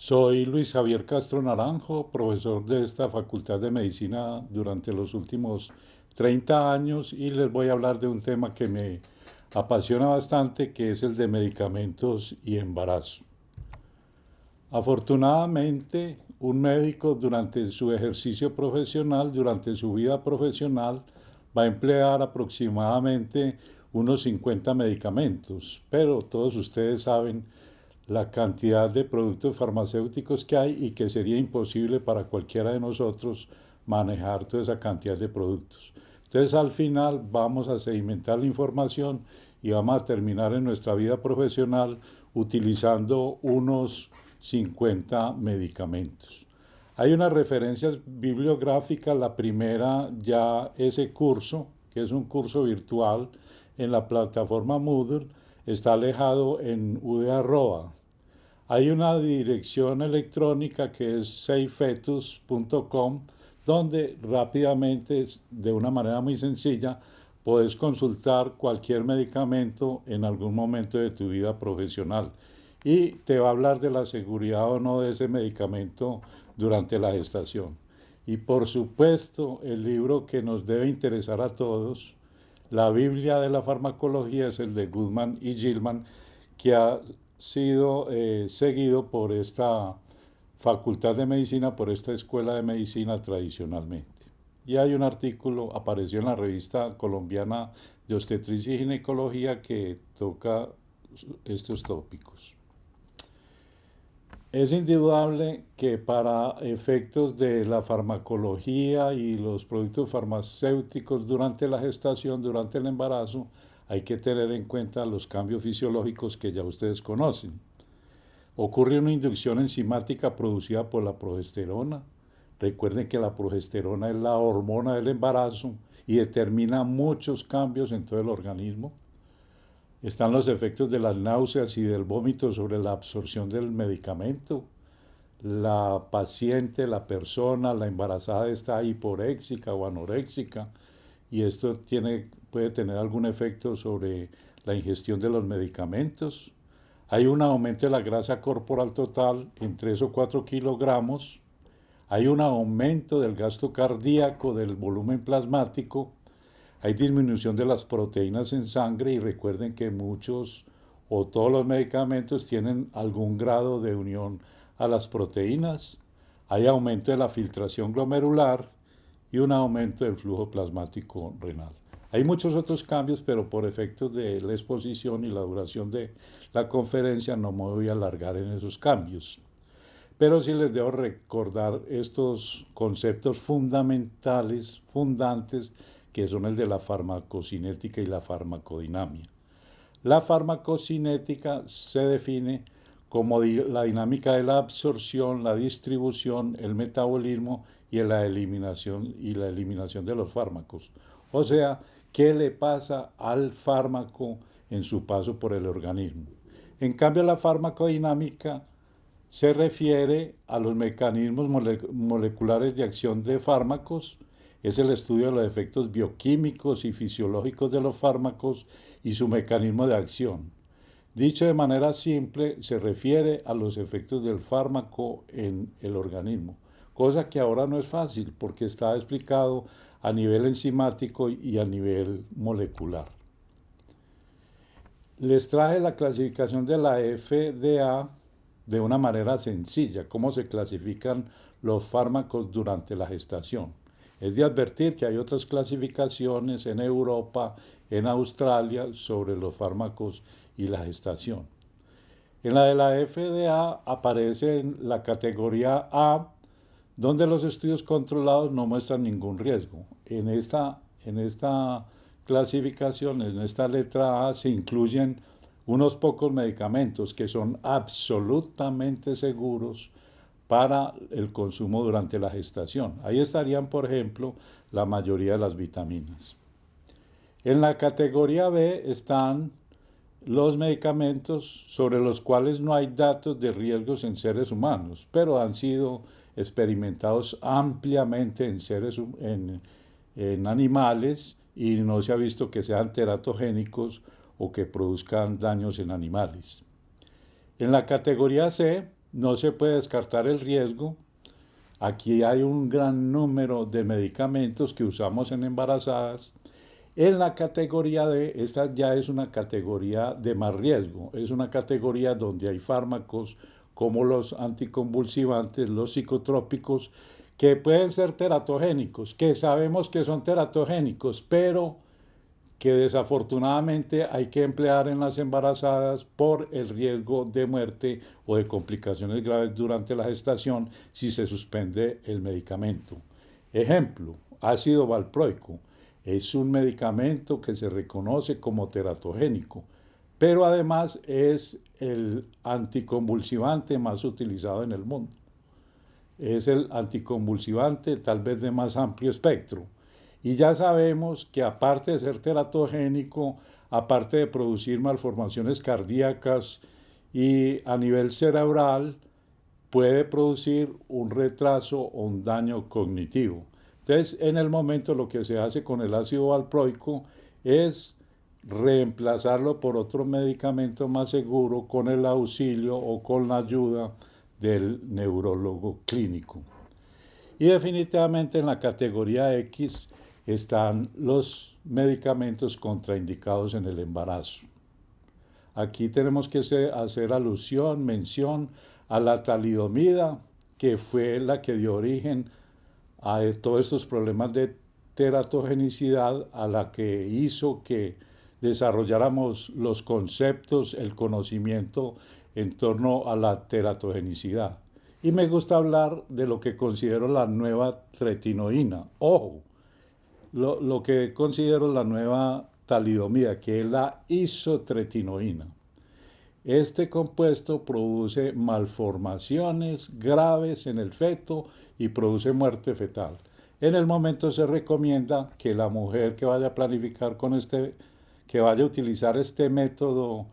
Soy Luis Javier Castro Naranjo, profesor de esta Facultad de Medicina durante los últimos 30 años y les voy a hablar de un tema que me apasiona bastante, que es el de medicamentos y embarazo. Afortunadamente, un médico durante su ejercicio profesional, durante su vida profesional, va a emplear aproximadamente unos 50 medicamentos, pero todos ustedes saben la cantidad de productos farmacéuticos que hay y que sería imposible para cualquiera de nosotros manejar toda esa cantidad de productos. Entonces al final vamos a sedimentar la información y vamos a terminar en nuestra vida profesional utilizando unos 50 medicamentos. Hay unas referencias bibliográficas, la primera ya ese curso, que es un curso virtual en la plataforma Moodle, está alejado en UDA-ROA. Hay una dirección electrónica que es safefetus.com donde rápidamente, de una manera muy sencilla, puedes consultar cualquier medicamento en algún momento de tu vida profesional y te va a hablar de la seguridad o no de ese medicamento durante la gestación. Y por supuesto, el libro que nos debe interesar a todos, la Biblia de la farmacología, es el de Goodman y Gilman, que ha sido seguido por esta facultad de medicina, por esta escuela de medicina tradicionalmente. Y hay un artículo, apareció en la revista colombiana de obstetricia y ginecología que toca estos tópicos. Es indudable que para efectos de la farmacología y los productos farmacéuticos durante la gestación, durante el embarazo, hay que tener en cuenta los cambios fisiológicos que ya ustedes conocen. Ocurre una inducción enzimática producida por la progesterona. Recuerden que la progesterona es la hormona del embarazo y determina muchos cambios en todo el organismo. Están los efectos de las náuseas y del vómito sobre la absorción del medicamento. La paciente, la persona, la embarazada está hiporéxica o anoréxica y esto puede tener algún efecto sobre la ingestión de los medicamentos. Hay un aumento de la grasa corporal total en 3 o 4 kilogramos. Hay un aumento del gasto cardíaco, del volumen plasmático. Hay disminución de las proteínas en sangre y recuerden que muchos o todos los medicamentos tienen algún grado de unión a las proteínas. Hay aumento de la filtración glomerular y un aumento del flujo plasmático renal. Hay muchos otros cambios, pero por efectos de la exposición y la duración de la conferencia no me voy a alargar en esos cambios. Pero sí les debo recordar estos conceptos fundamentales, fundantes, que son el de la farmacocinética y la farmacodinamia. La farmacocinética se define como la dinámica de la absorción, la distribución, el metabolismo y la eliminación de los fármacos. O sea, ¿qué le pasa al fármaco en su paso por el organismo? En cambio, la farmacodinámica se refiere a los mecanismos moleculares de acción de fármacos, es el estudio de los efectos bioquímicos y fisiológicos de los fármacos y su mecanismo de acción. Dicho de manera simple, se refiere a los efectos del fármaco en el organismo, cosa que ahora no es fácil porque está explicado a nivel enzimático y a nivel molecular. Les traje la clasificación de la FDA de una manera sencilla, cómo se clasifican los fármacos durante la gestación. Es de advertir que hay otras clasificaciones en Europa, en Australia, sobre los fármacos y la gestación. En la de la FDA aparece en la categoría A, donde los estudios controlados no muestran ningún riesgo. En esta clasificación, en esta letra A, se incluyen unos pocos medicamentos que son absolutamente seguros para el consumo durante la gestación. Ahí estarían, por ejemplo, la mayoría de las vitaminas. En la categoría B están los medicamentos sobre los cuales no hay datos de riesgos en seres humanos, pero han sido experimentados ampliamente en animales y no se ha visto que sean teratogénicos o que produzcan daños en animales. En la categoría C no se puede descartar el riesgo. Aquí hay un gran número de medicamentos que usamos en embarazadas. En la categoría D, esta ya es una categoría de más riesgo, es una categoría donde hay fármacos como los anticonvulsivantes, los psicotrópicos, que pueden ser teratogénicos, que sabemos que son teratogénicos, pero que desafortunadamente hay que emplear en las embarazadas por el riesgo de muerte o de complicaciones graves durante la gestación si se suspende el medicamento. Ejemplo, ácido valproico. Es un medicamento que se reconoce como teratogénico, pero además es el anticonvulsivante más utilizado en el mundo. Es el anticonvulsivante tal vez de más amplio espectro. Y ya sabemos que aparte de ser teratogénico, aparte de producir malformaciones cardíacas y a nivel cerebral, puede producir un retraso o un daño cognitivo. Entonces, en el momento lo que se hace con el ácido valproico es reemplazarlo por otro medicamento más seguro con el auxilio o con la ayuda del neurólogo clínico. Y definitivamente en la categoría X están los medicamentos contraindicados en el embarazo. Aquí tenemos que hacer alusión, mención a la talidomida, que fue la que dio origen a todos estos problemas de teratogenicidad, a la que hizo que desarrolláramos los conceptos, el conocimiento en torno a la teratogenicidad. Y me gusta hablar de lo que considero la nueva tretinoína. Ojo, lo que considero la nueva talidomida, que es la isotretinoína. Este compuesto produce malformaciones graves en el feto y produce muerte fetal. En el momento se recomienda que la mujer que vaya a planificar que vaya a utilizar este método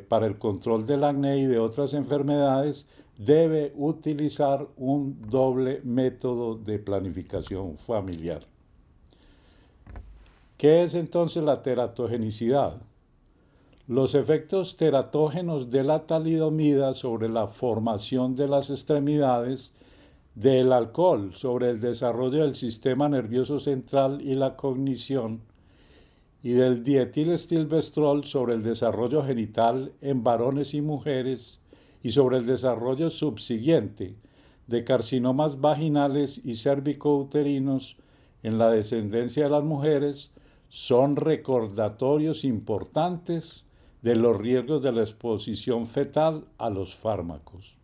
para el control del acné y de otras enfermedades, debe utilizar un doble método de planificación familiar. ¿Qué es entonces la teratogenicidad? Los efectos teratógenos de la talidomida sobre la formación de las extremidades, del alcohol sobre el desarrollo del sistema nervioso central y la cognición, y del dietilestilbestrol sobre el desarrollo genital en varones y mujeres, y sobre el desarrollo subsiguiente de carcinomas vaginales y cervicouterinos en la descendencia de las mujeres, son recordatorios importantes de los riesgos de la exposición fetal a los fármacos.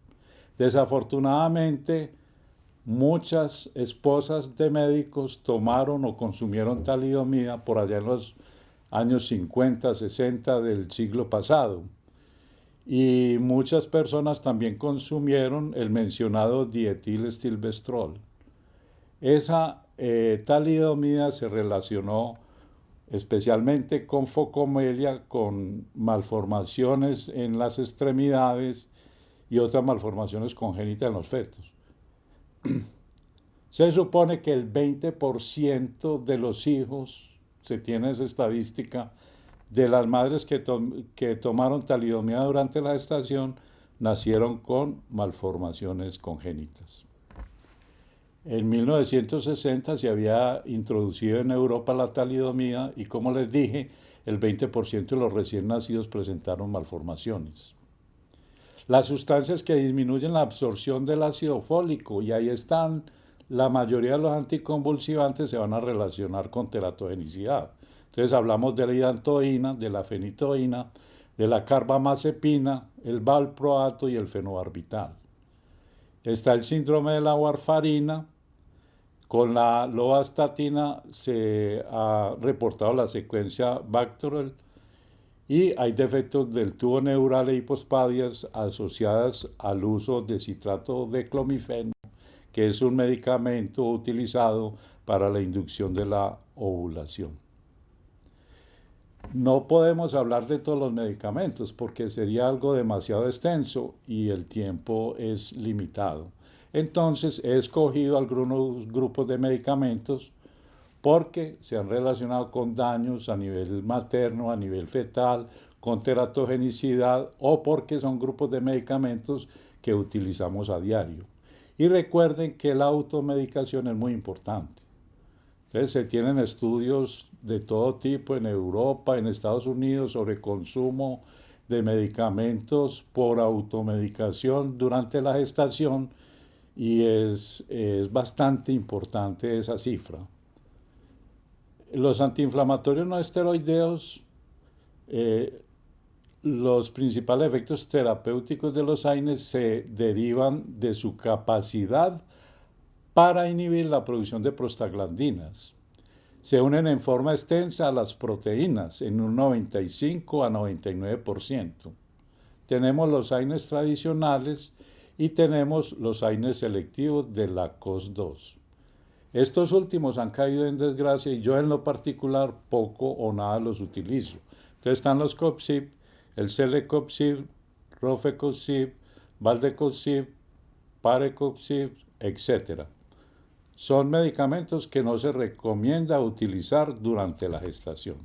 Desafortunadamente, muchas esposas de médicos tomaron o consumieron talidomida por allá en los años 50, 60 del siglo pasado. Y muchas personas también consumieron el mencionado dietilestilbestrol. Esa talidomida se relacionó especialmente con focomelia, con malformaciones en las extremidades y otras malformaciones congénitas en los fetos. Se supone que el 20% de los hijos, se tiene esa estadística, de las madres que tomaron talidomida durante la gestación, nacieron con malformaciones congénitas. En 1960 se había introducido en Europa la talidomida y, como les dije, el 20% de los recién nacidos presentaron malformaciones. Las sustancias que disminuyen la absorción del ácido fólico, y ahí están, la mayoría de los anticonvulsivantes se van a relacionar con teratogenicidad. Entonces hablamos de la idantoína, de la fenitoína, de la carbamazepina, el valproato y el fenobarbital. Está el síndrome de la warfarina. Con la lovastatina se ha reportado la secuencia Bacterol y hay defectos del tubo neural e hipospadias asociadas al uso de citrato de clomifeno, que es un medicamento utilizado para la inducción de la ovulación. No podemos hablar de todos los medicamentos porque sería algo demasiado extenso y el tiempo es limitado. Entonces he escogido algunos grupos de medicamentos porque se han relacionado con daños a nivel materno, a nivel fetal, con teratogenicidad, o porque son grupos de medicamentos que utilizamos a diario. Y recuerden que la automedicación es muy importante. Entonces se tienen estudios de todo tipo en Europa, en Estados Unidos, sobre consumo de medicamentos por automedicación durante la gestación y es bastante importante esa cifra. Los antiinflamatorios no esteroideos, los principales efectos terapéuticos de los AINES se derivan de su capacidad para inhibir la producción de prostaglandinas. Se unen en forma extensa a las proteínas en un 95 a 99%. Tenemos los AINES tradicionales y tenemos los AINES selectivos de la COX-2. Estos últimos han caído en desgracia y yo en lo particular poco o nada los utilizo. Entonces están los COPCIP, el Celecoxib, Rofecoxib, Valdecoxib, Parecoxib, etc. Son medicamentos que no se recomienda utilizar durante la gestación.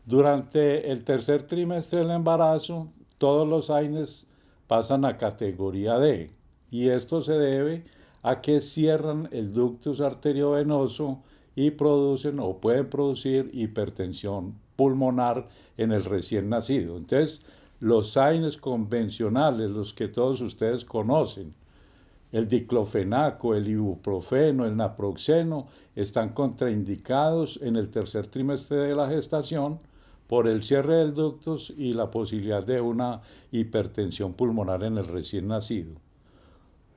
Durante el tercer trimestre del embarazo, todos los AINES pasan a categoría D y esto se debe a que cierran el ductus arteriovenoso y producen o pueden producir hipertensión pulmonar en el recién nacido. Entonces, los AINES convencionales, los que todos ustedes conocen, el diclofenaco, el ibuprofeno, el naproxeno, están contraindicados en el tercer trimestre de la gestación por el cierre del ductus y la posibilidad de una hipertensión pulmonar en el recién nacido.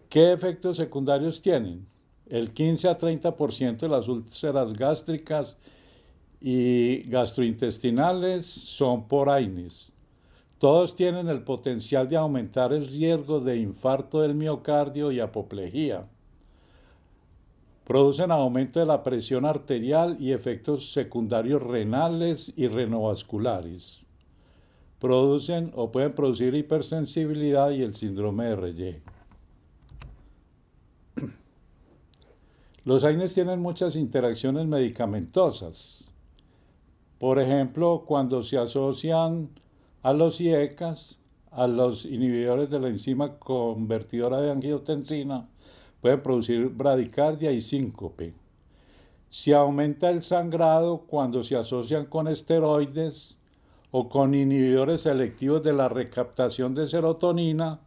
¿Qué efectos secundarios tienen? El 15 a 30% de las úlceras gástricas y gastrointestinales son por AINES. Todos tienen el potencial de aumentar el riesgo de infarto del miocardio y apoplejía. Producen aumento de la presión arterial y efectos secundarios renales y renovasculares. Producen o pueden producir hipersensibilidad y el síndrome de Reye. Los AINES tienen muchas interacciones medicamentosas. Por ejemplo, cuando se asocian a los IECAS, a los inhibidores de la enzima convertidora de angiotensina, pueden producir bradicardia y síncope. Se aumenta el sangrado cuando se asocian con esteroides o con inhibidores selectivos de la recaptación de serotonina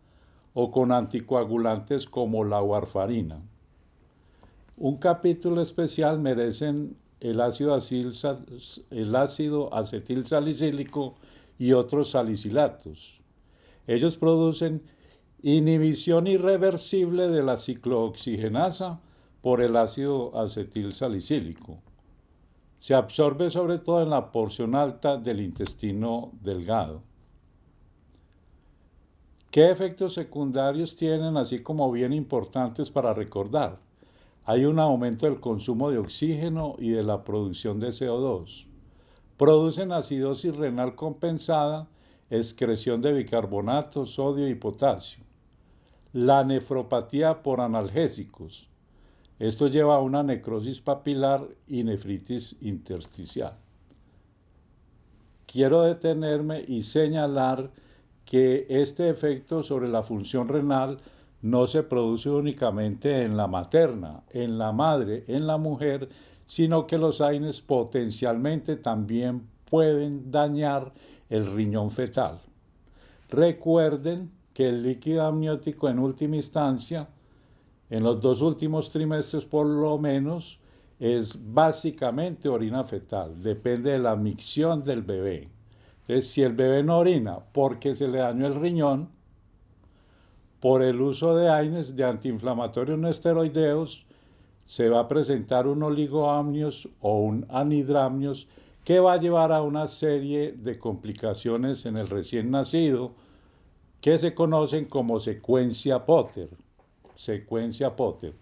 o con anticoagulantes como la warfarina. Un capítulo especial merecen el ácido acetil salicílico y otros salicilatos. Ellos producen inhibición irreversible de la ciclooxigenasa por el ácido acetil salicílico. Se absorbe sobre todo en la porción alta del intestino delgado. ¿Qué efectos secundarios tienen, así como bien importantes para recordar? Hay un aumento del consumo de oxígeno y de la producción de CO2. Producen acidosis renal compensada, excreción de bicarbonato, sodio y potasio. La nefropatía por analgésicos. Esto lleva a una necrosis papilar y nefritis intersticial. Quiero detenerme y señalar que este efecto sobre la función renal no se produce únicamente en la materna, en la madre, en la mujer, sino que los AINES potencialmente también pueden dañar el riñón fetal. Recuerden que el líquido amniótico en última instancia, en los 2 últimos trimestres por lo menos, es básicamente orina fetal, depende de la micción del bebé. Entonces, si el bebé no orina porque se le dañó el riñón, por el uso de AINES, de antiinflamatorios no esteroideos, se va a presentar un oligoamnios o un anhidramnios que va a llevar a una serie de complicaciones en el recién nacido que se conocen como secuencia Potter. Secuencia Potter.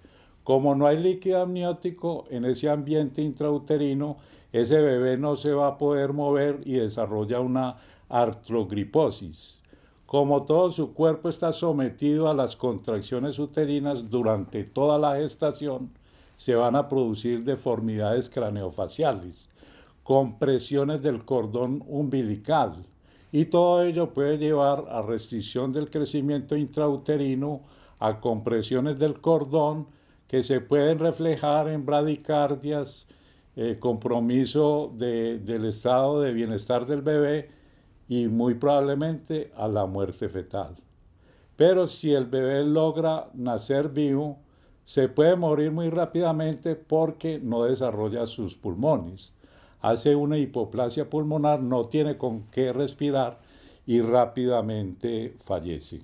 Como no hay líquido amniótico en ese ambiente intrauterino, ese bebé no se va a poder mover y desarrolla una artrogriposis. Como todo su cuerpo está sometido a las contracciones uterinas durante toda la gestación, se van a producir deformidades craneofaciales, compresiones del cordón umbilical y todo ello puede llevar a restricción del crecimiento intrauterino, a compresiones del cordón que se pueden reflejar en bradicardias, compromiso del estado de bienestar del bebé y muy probablemente a la muerte fetal. Pero si el bebé logra nacer vivo, se puede morir muy rápidamente porque no desarrolla sus pulmones. Hace una hipoplasia pulmonar, no tiene con qué respirar y rápidamente fallece.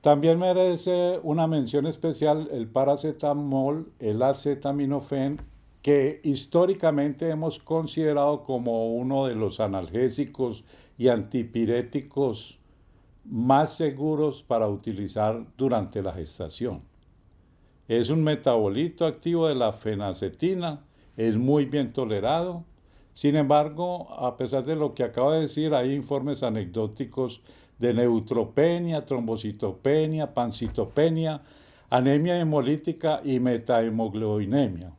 También merece una mención especial el paracetamol, el acetaminofén, que históricamente hemos considerado como uno de los analgésicos y antipiréticos más seguros para utilizar durante la gestación. Es un metabolito activo de la fenacetina, es muy bien tolerado. Sin embargo, a pesar de lo que acabo de decir, hay informes anecdóticos de neutropenia, trombocitopenia, pancitopenia, anemia hemolítica y metahemoglobinemia.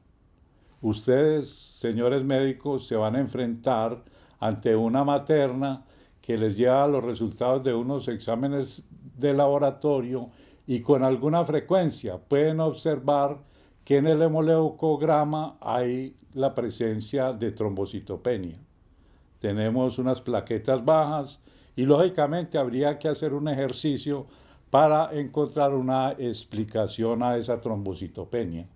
Ustedes, señores médicos, se van a enfrentar ante una materna que les lleva los resultados de unos exámenes de laboratorio y con alguna frecuencia pueden observar que en el hemoleucograma hay la presencia de trombocitopenia. Tenemos unas plaquetas bajas y lógicamente habría que hacer un ejercicio para encontrar una explicación a esa trombocitopenia.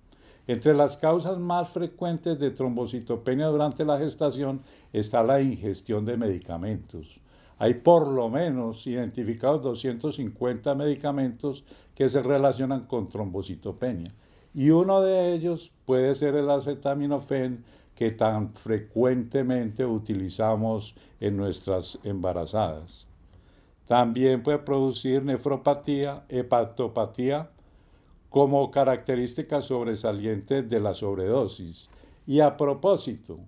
Entre las causas más frecuentes de trombocitopenia durante la gestación está la ingestión de medicamentos. Hay por lo menos identificados 250 medicamentos que se relacionan con trombocitopenia. Y uno de ellos puede ser el acetaminofén que tan frecuentemente utilizamos en nuestras embarazadas. También puede producir nefropatía, hepatopatía, como características sobresalientes de la sobredosis. Y a propósito,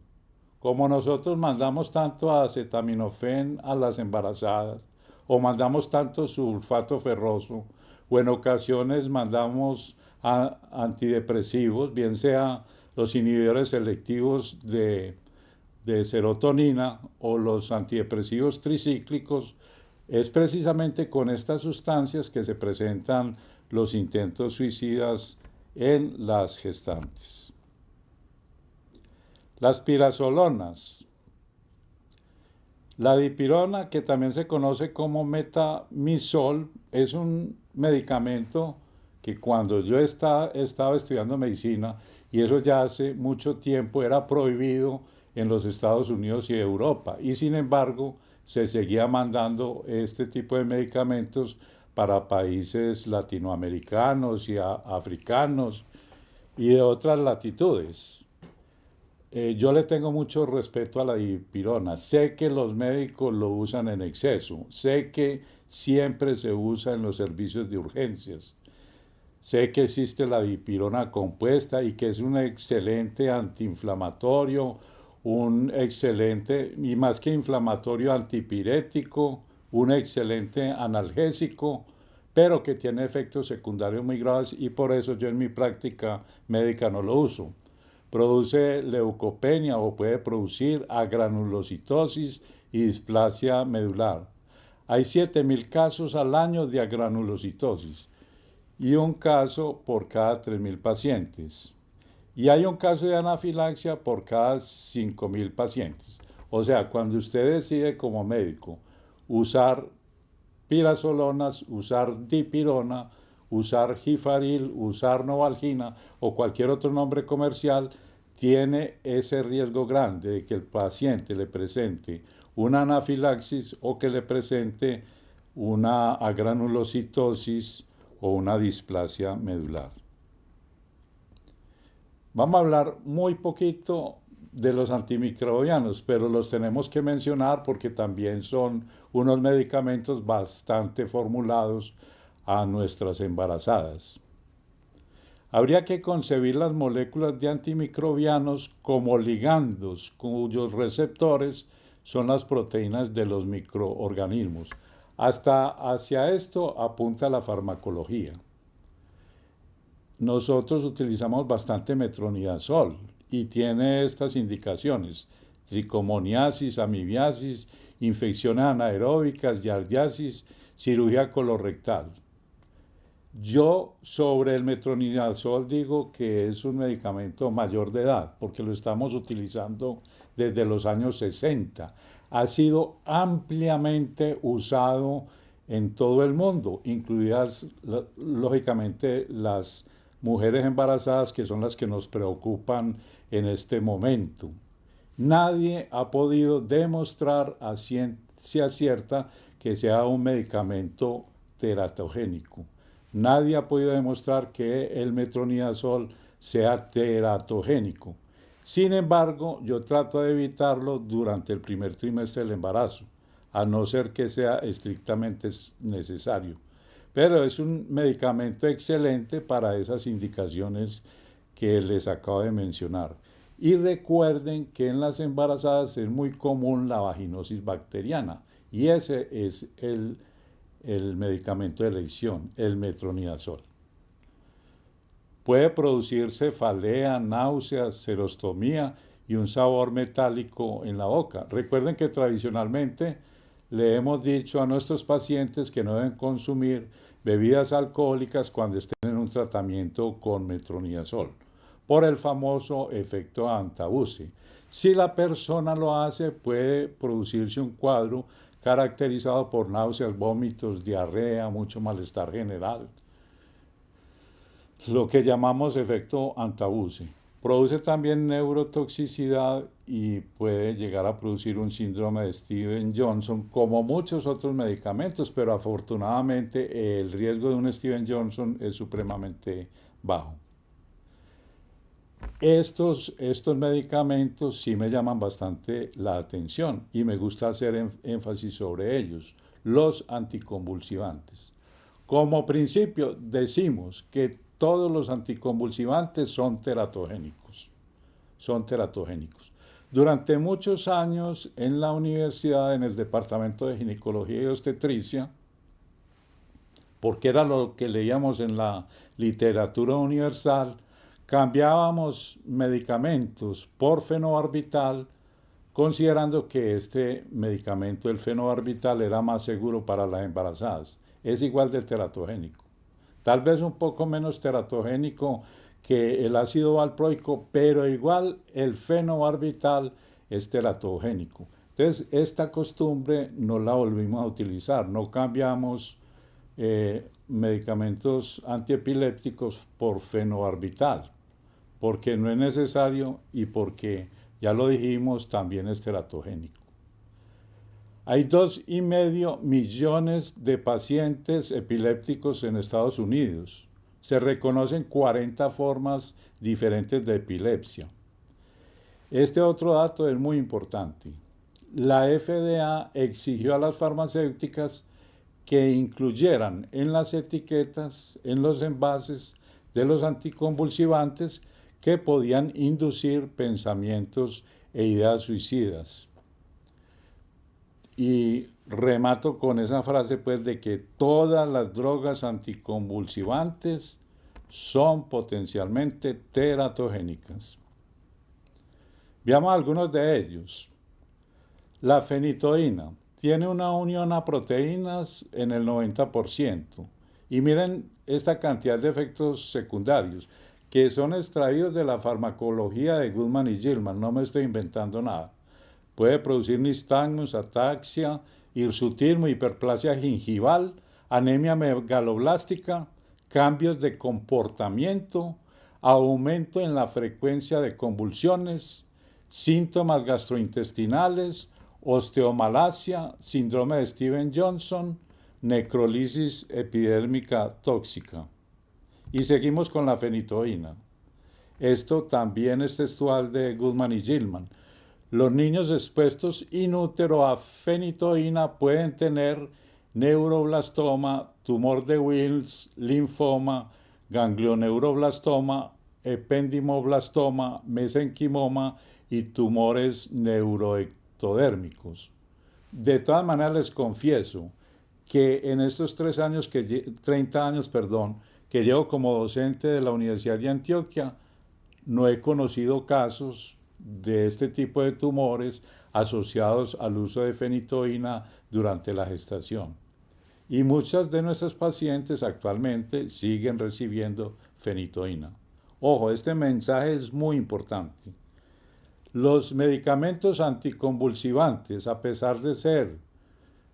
como nosotros mandamos tanto acetaminofén a las embarazadas, o mandamos tanto sulfato ferroso, o en ocasiones mandamos antidepresivos, bien sea los inhibidores selectivos de serotonina o los antidepresivos tricíclicos, es precisamente con estas sustancias que se presentan los intentos suicidas en las gestantes. Las pirazolonas. La dipirona, que también se conoce como metamizol, es un medicamento que cuando yo estaba estudiando medicina, y eso ya hace mucho tiempo, era prohibido en los Estados Unidos y Europa. Y sin embargo, se seguía mandando este tipo de medicamentos para países latinoamericanos y africanos y de otras latitudes. Yo le tengo mucho respeto a la dipirona. Sé que los médicos lo usan en exceso. Sé que siempre se usa en los servicios de urgencias. Sé que existe la dipirona compuesta y que es un excelente antiinflamatorio, un excelente, y más que inflamatorio, antipirético, un excelente analgésico, pero que tiene efectos secundarios muy graves y por eso yo en mi práctica médica no lo uso. Produce leucopenia o puede producir agranulocitosis y displasia medular. Hay 7.000 casos al año de agranulocitosis y un caso por cada 3.000 pacientes. Y hay un caso de anafilaxia por cada 5.000 pacientes. O sea, cuando usted decide como médico usar pirazolonas, usar dipirona, usar gifaril, usar novalgina o cualquier otro nombre comercial, tiene ese riesgo grande de que el paciente le presente una anafilaxis o que le presente una agranulocitosis o una displasia medular. Vamos a hablar muy poquito de los antimicrobianos, pero los tenemos que mencionar porque también son unos medicamentos bastante formulados a nuestras embarazadas. Habría que concebir las moléculas de antimicrobianos como ligandos, cuyos receptores son las proteínas de los microorganismos. Hacia esto apunta la farmacología. Nosotros utilizamos bastante metronidazol y tiene estas indicaciones. tricomoniasis, amibiasis, infecciones anaeróbicas, yardiasis, cirugía colorectal. Yo sobre el metronidazol digo que es un medicamento mayor de edad, porque lo estamos utilizando desde los años 60. Ha sido ampliamente usado en todo el mundo, incluidas lógicamente las mujeres embarazadas, que son las que nos preocupan en este momento. Nadie ha podido demostrar a ciencia cierta que sea un medicamento teratogénico. Nadie ha podido demostrar que el metronidazol sea teratogénico. Sin embargo, yo trato de evitarlo durante el primer trimestre del embarazo, a no ser que sea estrictamente necesario. Pero es un medicamento excelente para esas indicaciones que les acabo de mencionar. Y recuerden que en las embarazadas es muy común la vaginosis bacteriana, y ese es el medicamento de elección, el metronidazol. Puede producir cefalea, náuseas, serostomía y un sabor metálico en la boca. Recuerden que tradicionalmente le hemos dicho a nuestros pacientes que no deben consumir bebidas alcohólicas cuando estén en un tratamiento con metronidazol, por el famoso efecto Antabuse. Si la persona lo hace, puede producirse un cuadro caracterizado por náuseas, vómitos, diarrea, mucho malestar general, lo que llamamos efecto Antabuse. Produce también neurotoxicidad y puede llegar a producir un síndrome de Stevens-Johnson, como muchos otros medicamentos, pero afortunadamente el riesgo de un Stevens-Johnson es supremamente bajo. Estos medicamentos sí me llaman bastante la atención y me gusta hacer énfasis sobre ellos, los anticonvulsivantes. Como principio decimos que todos los anticonvulsivantes son teratogénicos. Durante muchos años en la universidad, en el departamento de ginecología y obstetricia, porque era lo que leíamos en la literatura universal, cambiábamos medicamentos por fenobarbital, considerando que este medicamento, el fenobarbital, era más seguro para las embarazadas. Es igual de teratogénico. Tal vez un poco menos teratogénico que el ácido valproico, pero igual el fenobarbital es teratogénico. Entonces, esta costumbre no la volvimos a utilizar, no cambiamos medicamentos antiepilépticos por fenobarbital, porque no es necesario y porque, ya lo dijimos, también es teratogénico. Hay 2,5 millones de pacientes epilépticos en Estados Unidos. Se reconocen 40 formas diferentes de epilepsia. Este otro dato es muy importante. La FDA exigió a las farmacéuticas que incluyeran en las etiquetas, en los envases de los anticonvulsivantes, que podían inducir pensamientos e ideas suicidas. Y remato con esa frase, pues, de que todas las drogas anticonvulsivantes son potencialmente teratogénicas. Veamos algunos de ellos. La fenitoína tiene una unión a proteínas en el 90%. Y miren esta cantidad de efectos secundarios que son extraídos de la farmacología de Goodman y Gilman. No me estoy inventando nada. Puede producir nistagmus, ataxia, hirsutismo, hiperplasia gingival, anemia megaloblástica, cambios de comportamiento, aumento en la frecuencia de convulsiones, síntomas gastrointestinales, osteomalacia, síndrome de Stevens-Johnson, necrolisis epidérmica tóxica. Y seguimos con la fenitoína. Esto también es textual de Goodman y Gilman. Los niños expuestos in útero a fenitoína pueden tener neuroblastoma, tumor de Wills, linfoma, ganglioneuroblastoma, ependimoblastoma, mesenquimoma y tumores neuroectodérmicos. De todas maneras, les confieso que en estos 30 años que llevo como docente de la Universidad de Antioquia, no he conocido casos de este tipo de tumores asociados al uso de fenitoína durante la gestación. Y muchas de nuestras pacientes actualmente siguen recibiendo fenitoína. Ojo, este mensaje es muy importante. Los medicamentos anticonvulsivantes, a pesar de ser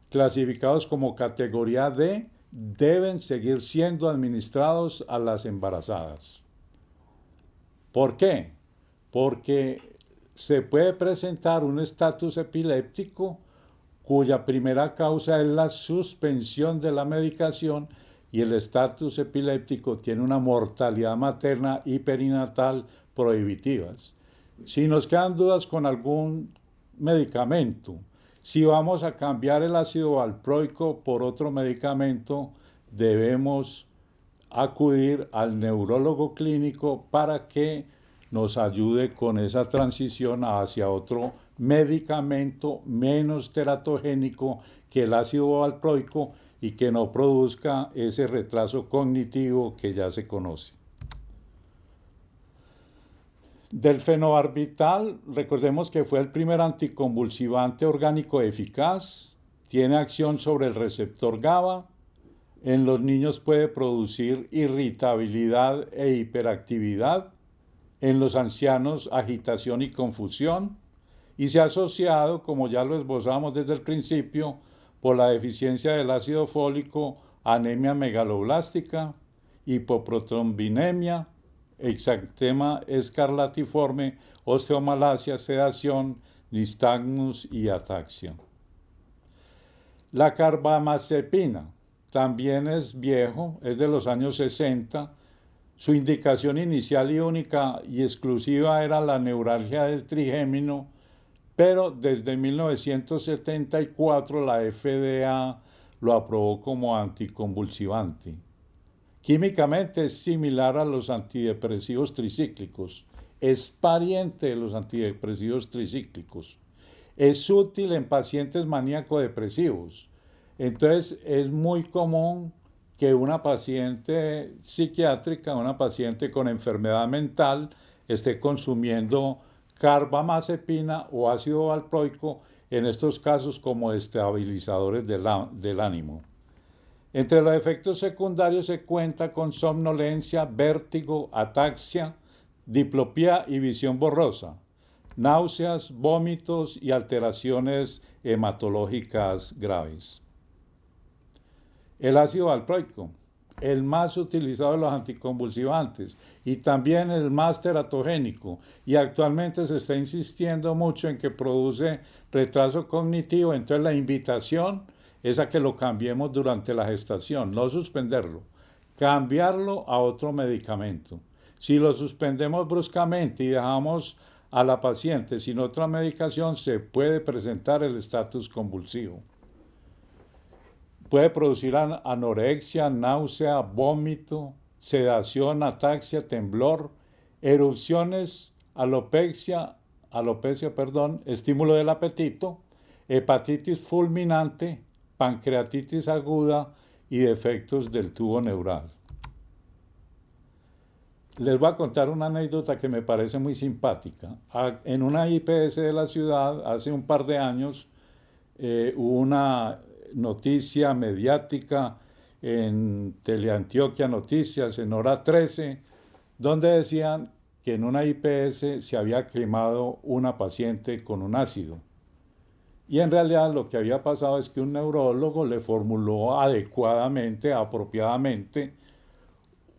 clasificados como categoría D, deben seguir siendo administrados a las embarazadas. ¿Por qué? Porque se puede presentar un estatus epiléptico cuya primera causa es la suspensión de la medicación y el estatus epiléptico tiene una mortalidad materna y perinatal prohibitivas. Si nos quedan dudas con algún medicamento, si vamos a cambiar el ácido valproico por otro medicamento, debemos acudir al neurólogo clínico para que nos ayude con esa transición hacia otro medicamento menos teratogénico que el ácido valproico y que no produzca ese retraso cognitivo que ya se conoce. Del fenobarbital, recordemos que fue el primer anticonvulsivante orgánico eficaz, tiene acción sobre el receptor GABA, en los niños puede producir irritabilidad e hiperactividad, en los ancianos agitación y confusión, y se ha asociado, como ya lo esbozamos desde el principio, por la deficiencia del ácido fólico, anemia megaloblástica, hipoprotrombinemia, exantema escarlatiforme, osteomalacia, sedación, nistagmus y ataxia. La carbamazepina también es viejo, es de los años 60. Su indicación inicial y única y exclusiva era la neuralgia del trigémino, pero desde 1974 la FDA lo aprobó como anticonvulsivante. Químicamente es similar a los antidepresivos tricíclicos, es pariente de los antidepresivos tricíclicos, es útil en pacientes maníaco-depresivos. Entonces es muy común que una paciente psiquiátrica, una paciente con enfermedad mental, esté consumiendo carbamazepina o ácido valproico, en estos casos como estabilizadores del ánimo. Entre los efectos secundarios se cuenta con somnolencia, vértigo, ataxia, diplopía y visión borrosa, náuseas, vómitos y alteraciones hematológicas graves. El ácido valproico, el más utilizado de los anticonvulsivantes y también el más teratogénico, y actualmente se está insistiendo mucho en que produce retraso cognitivo, entonces la invitación es a que lo cambiemos durante la gestación, no suspenderlo, cambiarlo a otro medicamento. Si lo suspendemos bruscamente y dejamos a la paciente sin otra medicación, se puede presentar el estatus convulsivo. Puede producir anorexia, náusea, vómito, sedación, ataxia, temblor, erupciones, alopecia, estímulo del apetito, hepatitis fulminante, pancreatitis aguda y defectos del tubo neural. Les voy a contar una anécdota que me parece muy simpática. En una IPS de la ciudad, hace un par de años, hubo una noticia mediática en Teleantioquia Noticias, en Hora 13, donde decían que en una IPS se había quemado una paciente con un ácido. Y en realidad lo que había pasado es que un neurólogo le formuló adecuadamente, apropiadamente,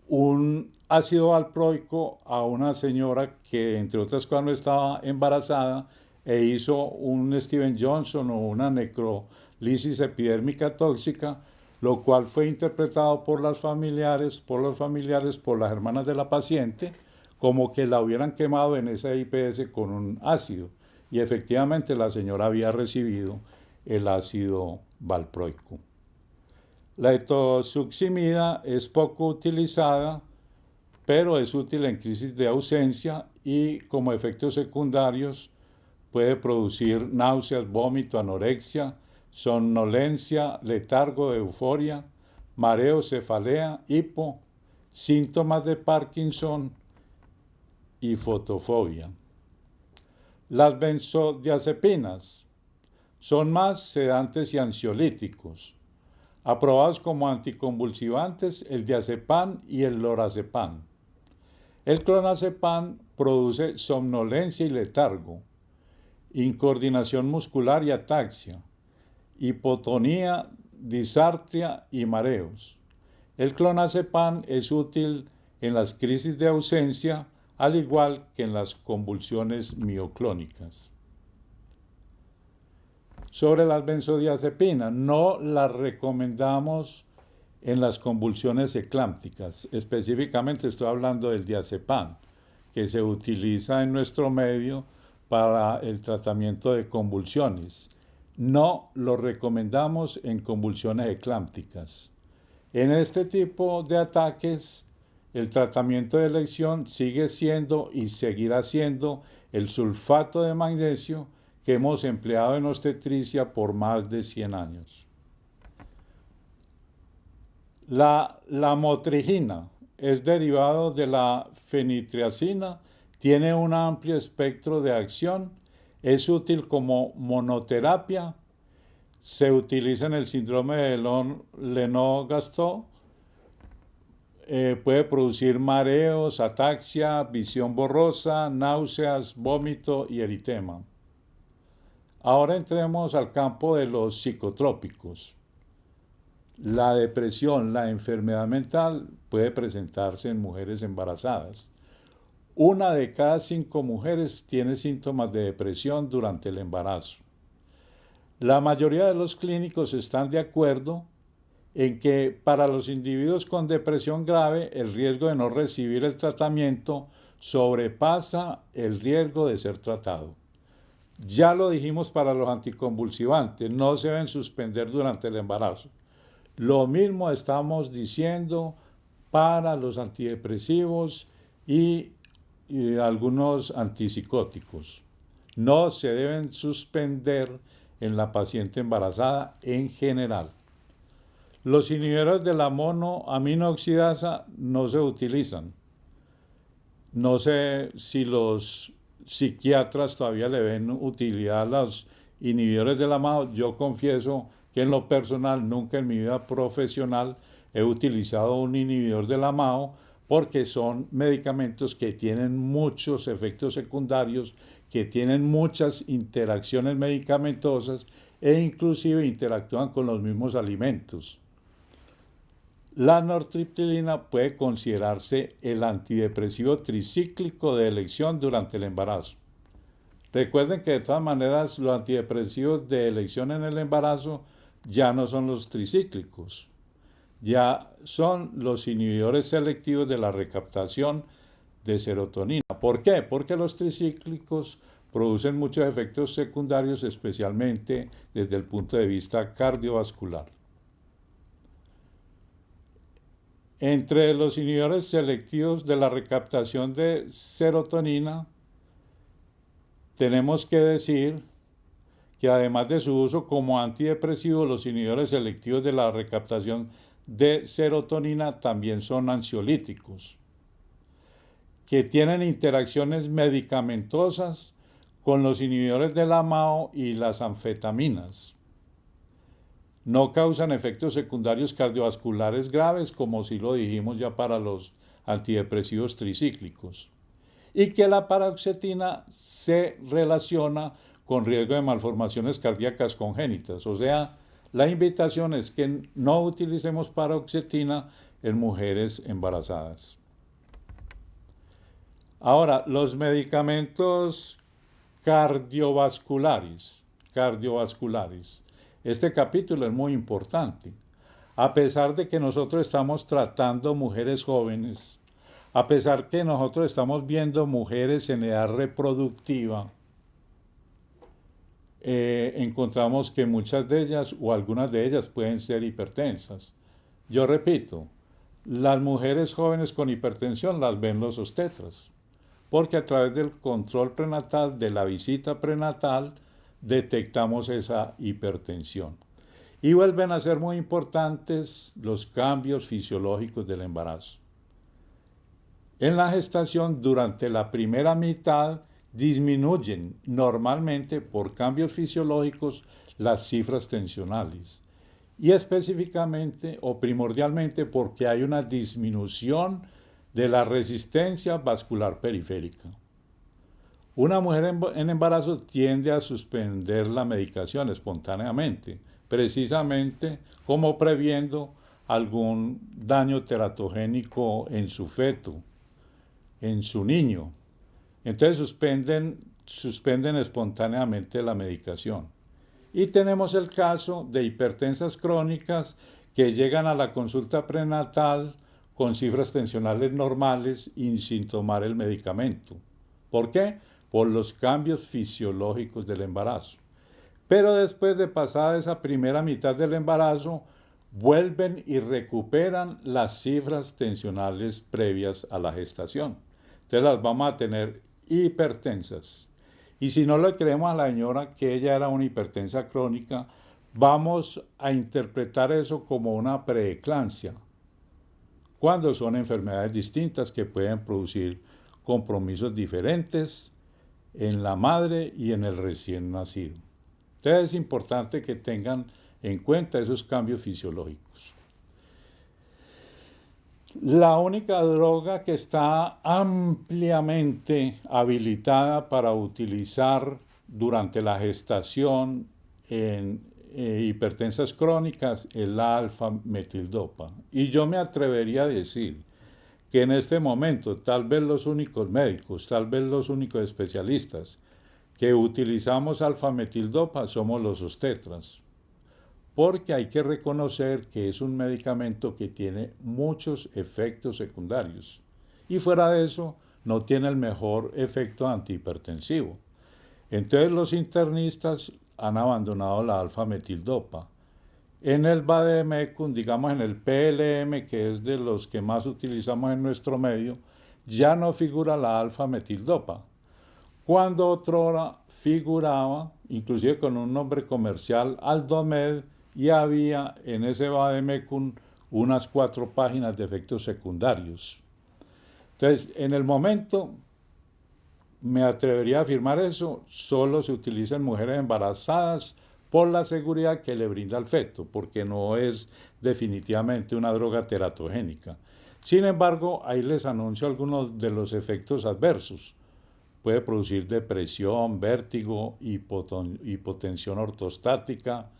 un ácido valproico a una señora que, entre otras cosas, no estaba embarazada e hizo un Steven Johnson o una necrolisis epidérmica tóxica, lo cual fue interpretado por los familiares, por las hermanas de la paciente, como que la hubieran quemado en esa IPS con un ácido. Y efectivamente la señora había recibido el ácido valproico. La etosuximida es poco utilizada, pero es útil en crisis de ausencia y como efectos secundarios puede producir náuseas, vómito, anorexia, somnolencia, letargo, euforia, mareo, cefalea, hipo, síntomas de Parkinson y fotofobia. Las benzodiazepinas son más sedantes y ansiolíticos, aprobados como anticonvulsivantes el diazepam y el lorazepam. El clonazepam produce somnolencia y letargo, incoordinación muscular y ataxia, hipotonía, disartria y mareos. El clonazepam es útil en las crisis de ausencia, al igual que en las convulsiones mioclónicas. Sobre las benzodiazepinas, no las recomendamos en las convulsiones eclámpticas. Específicamente estoy hablando del diazepam, que se utiliza en nuestro medio para el tratamiento de convulsiones. No lo recomendamos en convulsiones eclámpticas. En este tipo de ataques, el tratamiento de elección sigue siendo y seguirá siendo el sulfato de magnesio que hemos empleado en obstetricia por más de 100 años. La lamotrigina es derivado de la fenitriacina, tiene un amplio espectro de acción, es útil como monoterapia, se utiliza en el síndrome de Lennox-Gastaut, puede producir mareos, ataxia, visión borrosa, náuseas, vómito y eritema. Ahora entremos al campo de los psicotrópicos. La depresión, la enfermedad mental puede presentarse en mujeres embarazadas. 1 de cada 5 mujeres tiene síntomas de depresión durante el embarazo. La mayoría de los clínicos están de acuerdo en que para los individuos con depresión grave el riesgo de no recibir el tratamiento sobrepasa el riesgo de ser tratado. Ya lo dijimos para los anticonvulsivantes, no se deben suspender durante el embarazo. Lo mismo estamos diciendo para los antidepresivos y algunos antipsicóticos. No se deben suspender en la paciente embarazada en general. Los inhibidores de la monoaminooxidasa no se utilizan. No sé si los psiquiatras todavía le ven utilidad a los inhibidores de la MAO. Yo confieso que en lo personal nunca en mi vida profesional he utilizado un inhibidor de la MAO porque son medicamentos que tienen muchos efectos secundarios, que tienen muchas interacciones medicamentosas e inclusive interactúan con los mismos alimentos. La nortriptilina puede considerarse el antidepresivo tricíclico de elección durante el embarazo. Recuerden que de todas maneras los antidepresivos de elección en el embarazo ya no son los tricíclicos, ya son los inhibidores selectivos de la recaptación de serotonina. ¿Por qué? Porque los tricíclicos producen muchos efectos secundarios, especialmente desde el punto de vista cardiovascular. Entre los inhibidores selectivos de la recaptación de serotonina, tenemos que decir que además de su uso como antidepresivo, los inhibidores selectivos de la recaptación de serotonina también son ansiolíticos, que tienen interacciones medicamentosas con los inhibidores de la MAO y las anfetaminas. No causan efectos secundarios cardiovasculares graves, como si lo dijimos ya para los antidepresivos tricíclicos. Y que la paroxetina se relaciona con riesgo de malformaciones cardíacas congénitas. O sea, la invitación es que no utilicemos paroxetina en mujeres embarazadas. Ahora, los medicamentos cardiovasculares. Este capítulo es muy importante. A pesar de que nosotros estamos tratando mujeres jóvenes, a pesar que nosotros estamos viendo mujeres en edad reproductiva, encontramos que muchas de ellas o algunas de ellas pueden ser hipertensas. Yo repito, las mujeres jóvenes con hipertensión las ven los obstetras, porque a través del control prenatal, de la visita prenatal, detectamos esa hipertensión. Y vuelven a ser muy importantes los cambios fisiológicos del embarazo. En la gestación, durante la primera mitad, disminuyen normalmente por cambios fisiológicos las cifras tensionales y específicamente o primordialmente porque hay una disminución de la resistencia vascular periférica. Una mujer en embarazo tiende a suspender la medicación espontáneamente, precisamente como previendo algún daño teratogénico en su feto, en su niño. Entonces suspenden espontáneamente la medicación. Y tenemos el caso de hipertensas crónicas que llegan a la consulta prenatal con cifras tensionales normales y sin tomar el medicamento. ¿Por qué? Por los cambios fisiológicos del embarazo. Pero después de pasada esa primera mitad del embarazo, vuelven y recuperan las cifras tensionales previas a la gestación. Entonces las vamos a tener hipertensas. Y si no le creemos a la señora que ella era una hipertensa crónica, vamos a interpretar eso como una preeclampsia, cuando son enfermedades distintas que pueden producir compromisos diferentes en la madre y en el recién nacido. Entonces es importante que tengan en cuenta esos cambios fisiológicos. La única droga que está ampliamente habilitada para utilizar durante la gestación en hipertensas crónicas es la alfa-metildopa. Y yo me atrevería a decir que en este momento tal vez los únicos médicos, tal vez los únicos especialistas que utilizamos alfa-metildopa somos los obstetras, porque hay que reconocer que es un medicamento que tiene muchos efectos secundarios y fuera de eso no tiene el mejor efecto antihipertensivo. Entonces los internistas han abandonado la alfa-metildopa. En el vademecum, digamos en el PLM, que es de los que más utilizamos en nuestro medio, ya no figura la alfa-metildopa, cuando otrora figuraba, inclusive con un nombre comercial, Aldomed, y había en ese vademecum unas 4 páginas de efectos secundarios. Entonces, en el momento, me atrevería a afirmar eso, solo se utiliza en mujeres embarazadas por la seguridad que le brinda al feto, porque no es definitivamente una droga teratogénica. Sin embargo, ahí les anuncio algunos de los efectos adversos. Puede producir depresión, vértigo, hipotensión ortostática,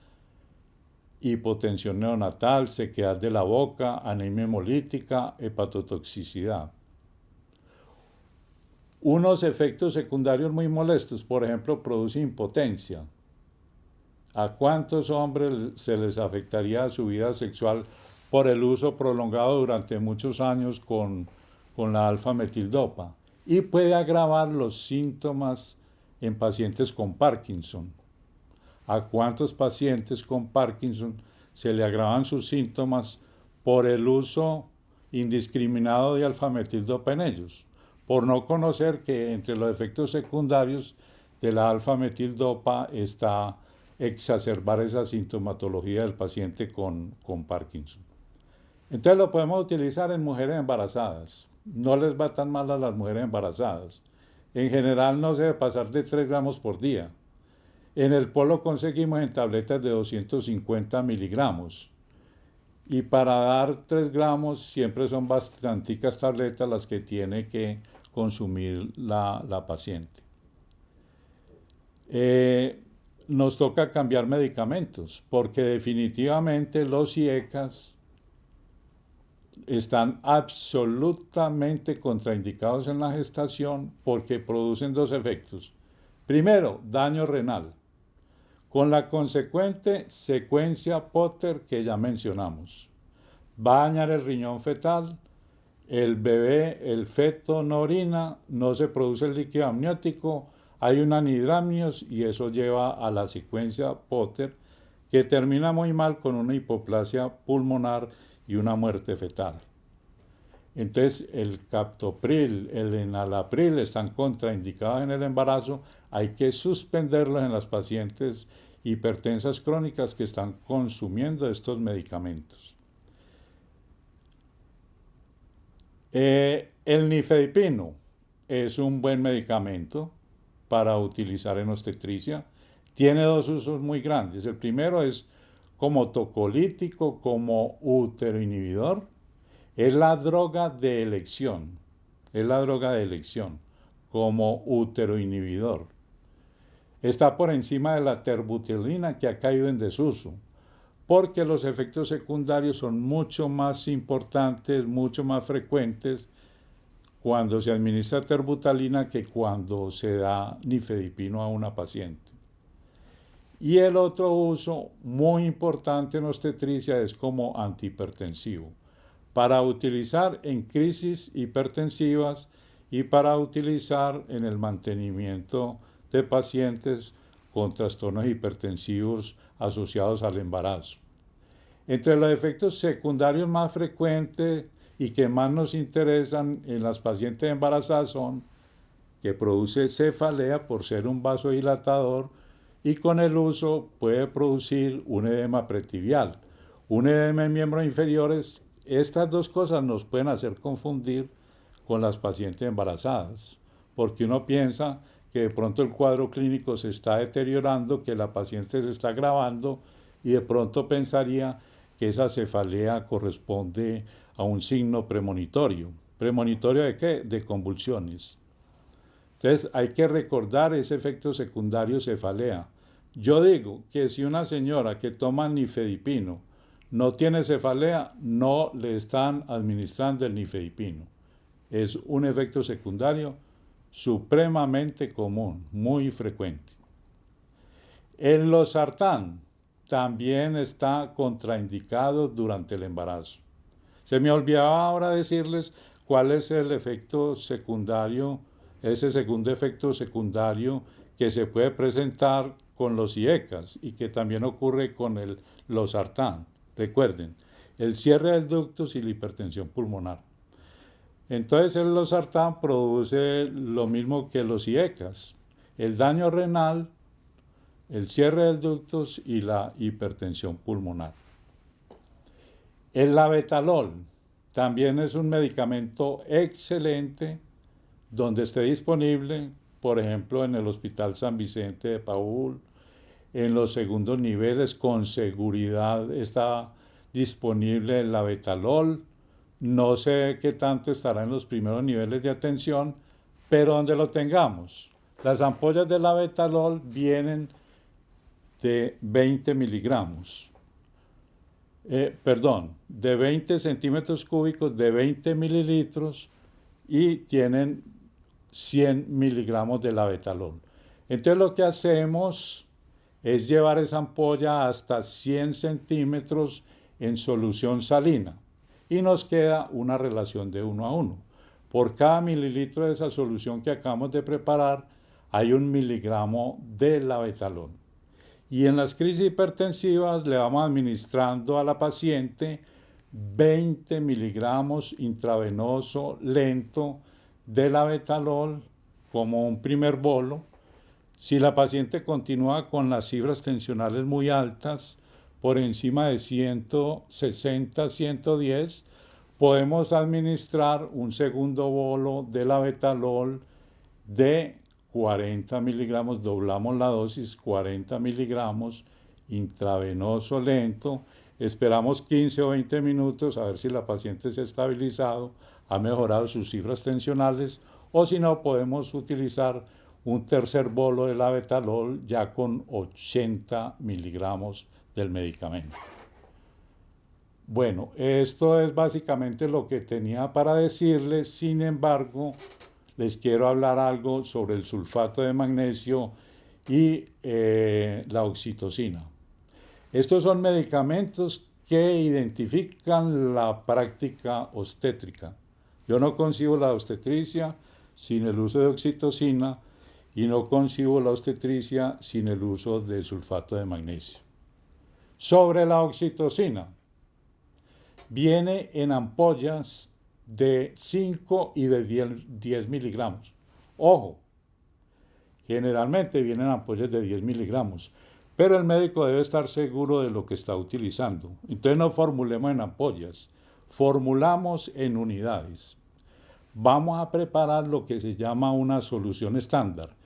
hipotensión neonatal, sequedad de la boca, anemia hemolítica, hepatotoxicidad. Unos efectos secundarios muy molestos, por ejemplo, produce impotencia. ¿A cuántos hombres se les afectaría su vida sexual por el uso prolongado durante muchos años con la alfa-metildopa? Y puede agravar los síntomas en pacientes con Parkinson. ¿A cuántos pacientes con Parkinson se le agravan sus síntomas por el uso indiscriminado de alfa-metildopa en ellos? Por no conocer que entre los efectos secundarios de la alfa-metildopa está exacerbar esa sintomatología del paciente con Parkinson. Entonces lo podemos utilizar en mujeres embarazadas. No les va tan mal a las mujeres embarazadas. En general no se debe pasar de 3 gramos por día. En el polo conseguimos en tabletas de 250 miligramos. Y para dar 3 gramos siempre son bastanticas tabletas las que tiene que consumir la paciente. Nos toca cambiar medicamentos porque definitivamente los IECAS están absolutamente contraindicados en la gestación porque producen 2 efectos. Primero, daño renal, con la consecuente secuencia Potter que ya mencionamos. Va a dañar el riñón fetal, el bebé, el feto no orina, no se produce el líquido amniótico, hay un anhidramnios y eso lleva a la secuencia Potter que termina muy mal con una hipoplasia pulmonar y una muerte fetal. Entonces el captopril, el enalapril están contraindicados en el embarazo, hay que suspenderlos en las pacientes hipertensas crónicas que están consumiendo estos medicamentos. El nifedipino es un buen medicamento, para utilizar en obstetricia. Tiene dos usos muy grandes. El primero es como tocolítico, como uteroinhibidor. Es la droga de elección. Es la droga de elección como uteroinhibidor. Está por encima de la terbutilina, que ha caído en desuso, porque los efectos secundarios son mucho más importantes, mucho más frecuentes cuando se administra terbutalina que cuando se da nifedipino a una paciente. Y el otro uso muy importante en obstetricia es como antihipertensivo, para utilizar en crisis hipertensivas y para utilizar en el mantenimiento de pacientes con trastornos hipertensivos asociados al embarazo. Entre los efectos secundarios más frecuentes y que más nos interesan en las pacientes embarazadas son que produce cefalea por ser un vasodilatador y con el uso puede producir un edema pretibial, un edema en miembros inferiores. Estas dos cosas nos pueden hacer confundir con las pacientes embarazadas, porque uno piensa que de pronto el cuadro clínico se está deteriorando, que la paciente se está agravando y de pronto pensaría que esa cefalea corresponde a un signo premonitorio. ¿Premonitorio de qué? De convulsiones. Entonces hay que recordar ese efecto secundario cefalea. Yo digo que si una señora que toma nifedipino no tiene cefalea, no le están administrando el nifedipino. Es un efecto secundario supremamente común, muy frecuente. El losartán también está contraindicado durante el embarazo. Se me olvidaba ahora decirles cuál es el efecto secundario, ese segundo efecto secundario que se puede presentar con los IECAS y que también ocurre con el losartán. Recuerden, el cierre del ductus y la hipertensión pulmonar. Entonces el losartán produce lo mismo que los IECAS, el daño renal, el cierre del ductus y la hipertensión pulmonar. El labetalol también es un medicamento excelente donde esté disponible, por ejemplo, en el Hospital San Vicente de Paúl, en los segundos niveles con seguridad está disponible el labetalol. No sé qué tanto estará en los primeros niveles de atención, pero donde lo tengamos. Las ampollas de labetalol vienen de 20 miligramos. De 20 centímetros cúbicos de 20 mililitros y tienen 100 miligramos de labetalol. Entonces lo que hacemos es llevar esa ampolla hasta 100 centímetros en solución salina y nos queda una relación de 1 a 1. Por cada mililitro de esa solución que acabamos de preparar hay 1 miligramo de labetalol. Y en las crisis hipertensivas le vamos administrando a la paciente 20 miligramos intravenoso lento de labetalol como un primer bolo. Si la paciente continúa con las cifras tensionales muy altas, por encima de 160, 110, podemos administrar un segundo bolo de labetalol de 40 miligramos, doblamos la dosis, 40 miligramos, intravenoso lento, esperamos 15 o 20 minutos a ver si la paciente se ha estabilizado, ha mejorado sus cifras tensionales, o si no, podemos utilizar un tercer bolo de labetalol ya con 80 miligramos del medicamento. Bueno, esto es básicamente lo que tenía para decirles. Sin embargo, les quiero hablar algo sobre el sulfato de magnesio y la oxitocina. Estos son medicamentos que identifican la práctica obstétrica. Yo no concibo la obstetricia sin el uso de oxitocina y no concibo la obstetricia sin el uso de sulfato de magnesio. Sobre la oxitocina, viene en ampollas de 5 y de 10 miligramos. Ojo, generalmente vienen ampollas de 10 miligramos, pero el médico debe estar seguro de lo que está utilizando. Entonces no formulemos en ampollas, formulamos en unidades. Vamos a preparar lo que se llama una solución estándar,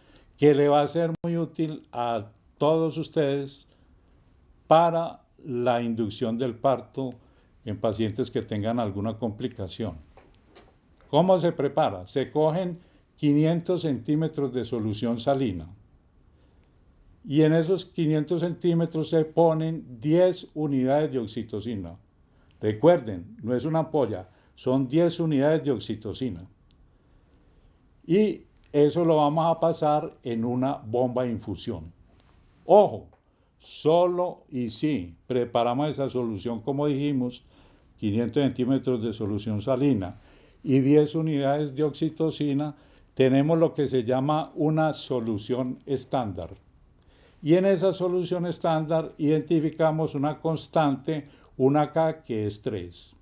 que le va a ser muy útil a todos ustedes para la inducción del parto en pacientes que tengan alguna complicación. ¿Cómo se prepara? Se cogen 500 centímetros de solución salina y en esos 500 centímetros se ponen 10 unidades de oxitocina. Recuerden, no es una ampolla, son 10 unidades de oxitocina. Y eso lo vamos a pasar en una bomba de infusión. Ojo, solo y si preparamos esa solución, como dijimos, 500 centímetros de solución salina y 10 unidades de oxitocina, tenemos lo que se llama una solución estándar. Y en esa solución estándar identificamos una constante, una K, que es 3.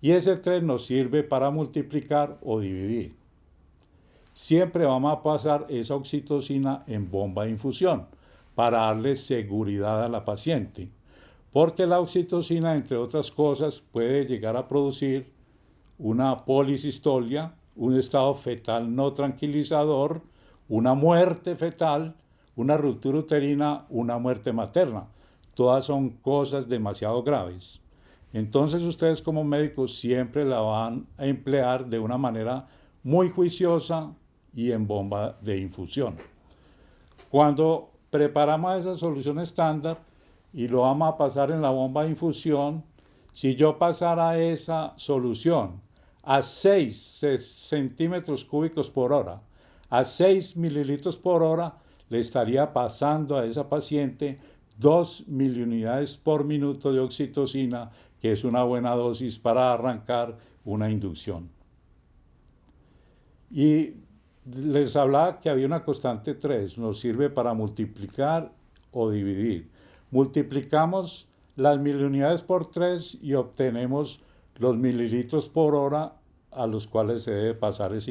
Y ese 3 nos sirve para multiplicar o dividir. Siempre vamos a pasar esa oxitocina en bomba de infusión para darle seguridad a la paciente. Porque la oxitocina, entre otras cosas, puede llegar a producir una policistolia, un estado fetal no tranquilizador, una muerte fetal, una ruptura uterina, una muerte materna. Todas son cosas demasiado graves. Entonces ustedes como médicos siempre la van a emplear de una manera muy juiciosa y en bomba de infusión. Cuando preparamos esa solución estándar y lo vamos a pasar en la bomba de infusión, si yo pasara esa solución a 6 centímetros cúbicos por hora, a 6 mililitros por hora, le estaría pasando a esa paciente 2 miliunidades por minuto de oxitocina, que es una buena dosis para arrancar una inducción. Y les hablaba que había una constante 3, nos sirve para multiplicar o dividir. Multiplicamos las miliunidades por 3 y obtenemos los mililitros por hora a los cuales se debe pasar esa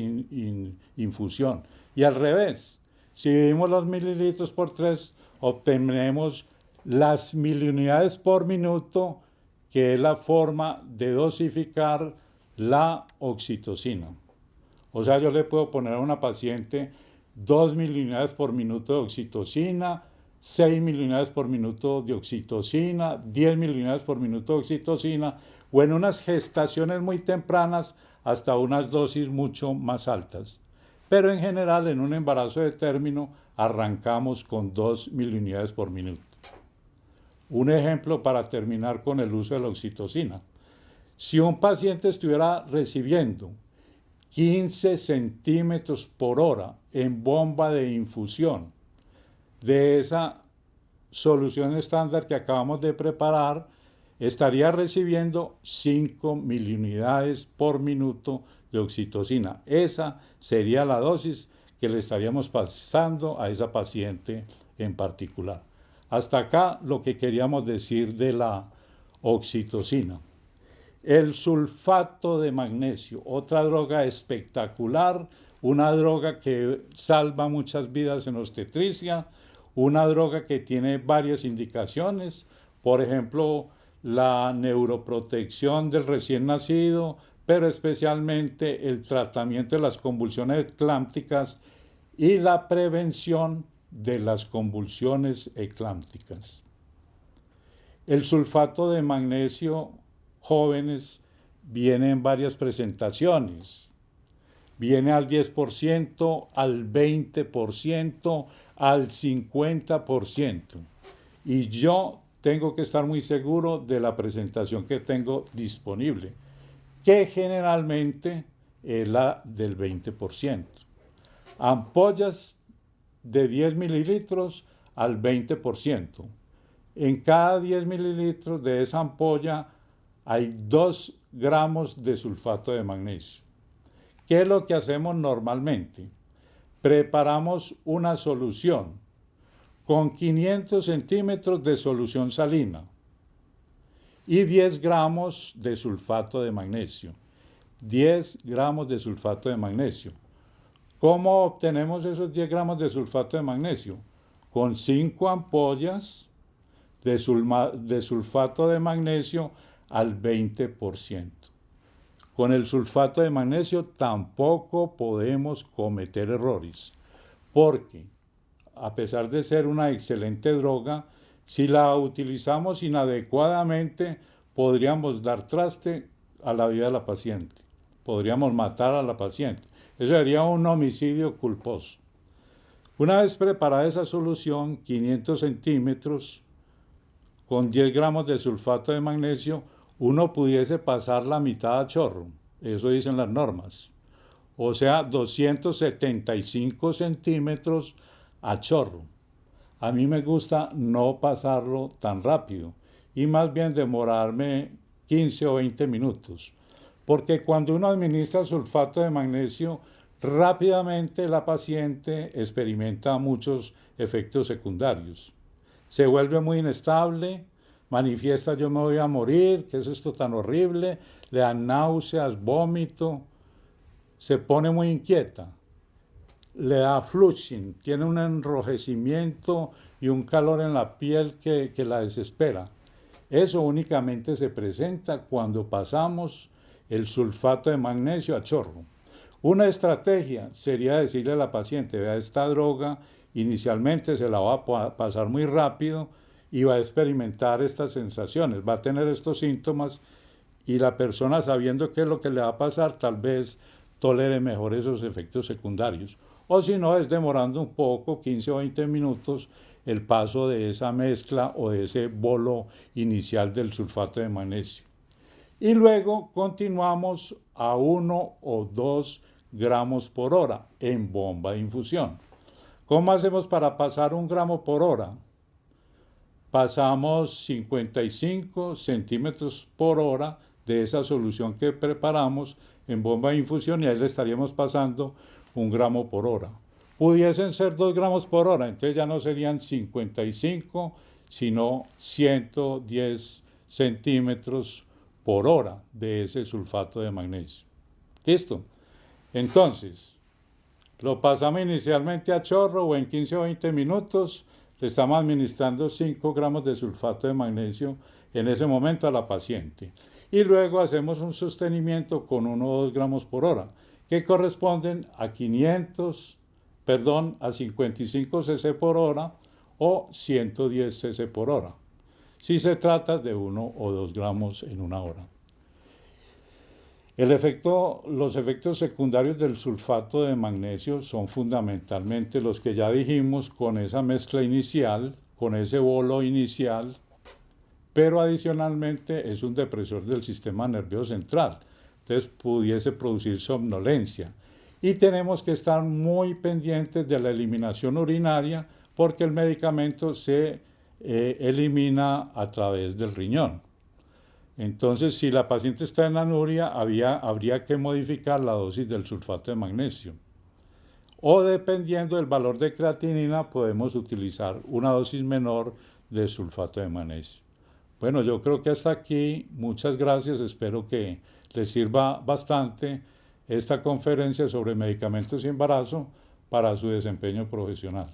infusión. Y al revés, si dividimos los mililitros por 3, obtenemos las miliunidades por minuto, que es la forma de dosificar la oxitocina. O sea, yo le puedo poner a una paciente 2 miliunidades por minuto de oxitocina, 6 miliunidades por minuto de oxitocina, 10 miliunidades por minuto de oxitocina, o en unas gestaciones muy tempranas hasta unas dosis mucho más altas. Pero en general, en un embarazo de término, arrancamos con 2 miliunidades por minuto. Un ejemplo para terminar con el uso de la oxitocina. Si un paciente estuviera recibiendo 15 centímetros por hora en bomba de infusión de esa solución estándar que acabamos de preparar, estaría recibiendo 5 miliunidades por minuto de oxitocina. Esa sería la dosis que le estaríamos pasando a esa paciente en particular. Hasta acá lo que queríamos decir de la oxitocina. El sulfato de magnesio, otra droga espectacular, una droga que salva muchas vidas en obstetricia, una droga que tiene varias indicaciones, por ejemplo, la neuroprotección del recién nacido, pero especialmente el tratamiento de las convulsiones eclámpticas y la prevención de las convulsiones eclámpticas. El sulfato de magnesio, jóvenes, viene en varias presentaciones. Viene al 10%, al 20%, al 50%. Y yo tengo que estar muy seguro de la presentación que tengo disponible, que generalmente es la del 20%. Ampollas de 10 mililitros al 20%. En cada 10 mililitros de esa ampolla hay 2 gramos de sulfato de magnesio. ¿Qué es lo que hacemos normalmente? Preparamos una solución con 500 centímetros de solución salina y 10 gramos de sulfato de magnesio. 10 gramos de sulfato de magnesio. ¿Cómo obtenemos esos 10 gramos de sulfato de magnesio? Con 5 ampollas de sulfato de magnesio al 20%. Con el sulfato de magnesio tampoco podemos cometer errores, porque a pesar de ser una excelente droga, si la utilizamos inadecuadamente, podríamos dar traste a la vida de la paciente. Podríamos matar a la paciente. Eso sería un homicidio culposo. Una vez preparada esa solución, 500 centímetros, con 10 gramos de sulfato de magnesio, uno pudiese pasar la mitad a chorro. Eso dicen las normas. O sea, 275 centímetros a chorro. A mí me gusta no pasarlo tan rápido y más bien demorarme 15 o 20 minutos. Porque cuando uno administra sulfato de magnesio, rápidamente la paciente experimenta muchos efectos secundarios. Se vuelve muy inestable, manifiesta yo me voy a morir, ¿qué es esto tan horrible? Le dan náuseas, vómito, se pone muy inquieta, le da flushing, tiene un enrojecimiento y un calor en la piel que la desespera. Eso únicamente se presenta cuando pasamos el sulfato de magnesio a chorro. Una estrategia sería decirle a la paciente, vea, esta droga inicialmente se la va a pasar muy rápido y va a experimentar estas sensaciones, va a tener estos síntomas y la persona, sabiendo qué es lo que le va a pasar, tal vez tolere mejor esos efectos secundarios. O si no, es demorando un poco, 15 o 20 minutos, el paso de esa mezcla o de ese bolo inicial del sulfato de magnesio. Y luego continuamos a 1 o 2 gramos por hora en bomba de infusión. ¿Cómo hacemos para pasar 1 gramo por hora? Pasamos 55 centímetros por hora de esa solución que preparamos en bomba de infusión y ahí le estaríamos pasando 1 gramo por hora. Pudiesen ser 2 gramos por hora, entonces ya no serían 55, sino 110 centímetros por hora de ese sulfato de magnesio. ¿Listo? Entonces, lo pasamos inicialmente a chorro o en 15 o 20 minutos, le estamos administrando 5 gramos de sulfato de magnesio en ese momento a la paciente. Y luego hacemos un sostenimiento con 1 o 2 gramos por hora, que corresponden a 55 cc por hora o 110 cc por hora, si se trata de 1 o 2 gramos en 1 hora. Los efectos secundarios del sulfato de magnesio son fundamentalmente los que ya dijimos con esa mezcla inicial, con ese bolo inicial, pero adicionalmente es un depresor del sistema nervioso central, entonces pudiese producir somnolencia. Y tenemos que estar muy pendientes de la eliminación urinaria porque el medicamento se elimina a través del riñón. Entonces, si la paciente está en anuria, habría que modificar la dosis del sulfato de magnesio. O dependiendo del valor de creatinina, podemos utilizar una dosis menor de sulfato de magnesio. Bueno, yo creo que hasta aquí. Muchas gracias. Espero que les sirva bastante esta conferencia sobre medicamentos y embarazo para su desempeño profesional.